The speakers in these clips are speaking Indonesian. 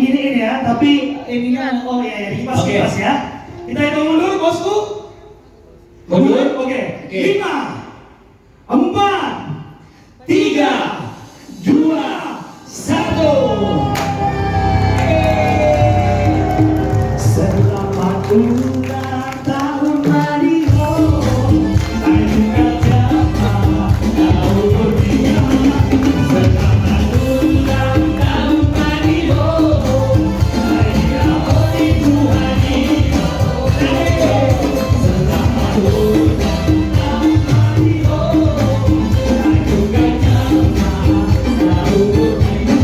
gini ya, tapi ininya oh ya kipas ya. Kita hitung mundur bosku. Mundur. Oke. 5, 4, 3, 2, 1. Selamat ulang tahun Mario. Ayo kata kau berdia. Selamat ulang tahun Mario. Ayo itu Mario. Selamat ulang tahun Mario. Ayo kata kau berdia.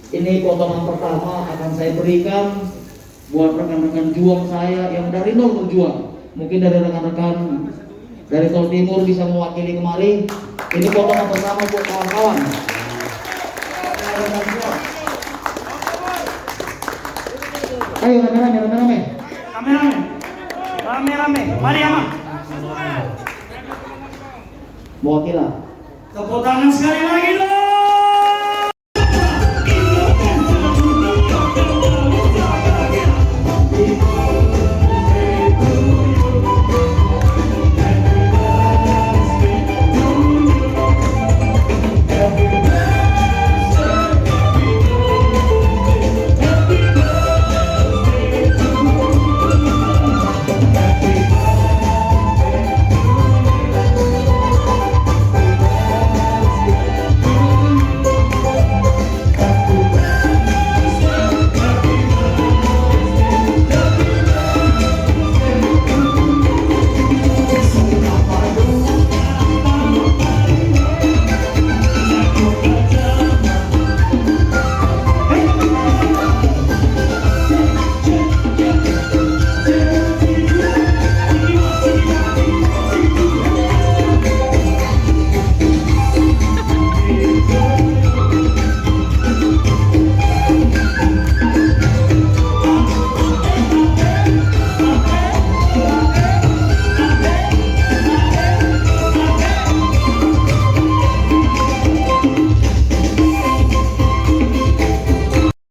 Ini potongan pertama akan saya berikan buat rekan-rekan juang saya yang dari nol berjuang. Mungkin dari rekan-rekan dari Tol Timur bisa mewakili kemari. Ini potongan pertama buat kawan-kawan. Ayo rame-rame. Rame-rame. Mari Amang. Mewakili. Tepuk tangan sekali lagi dong.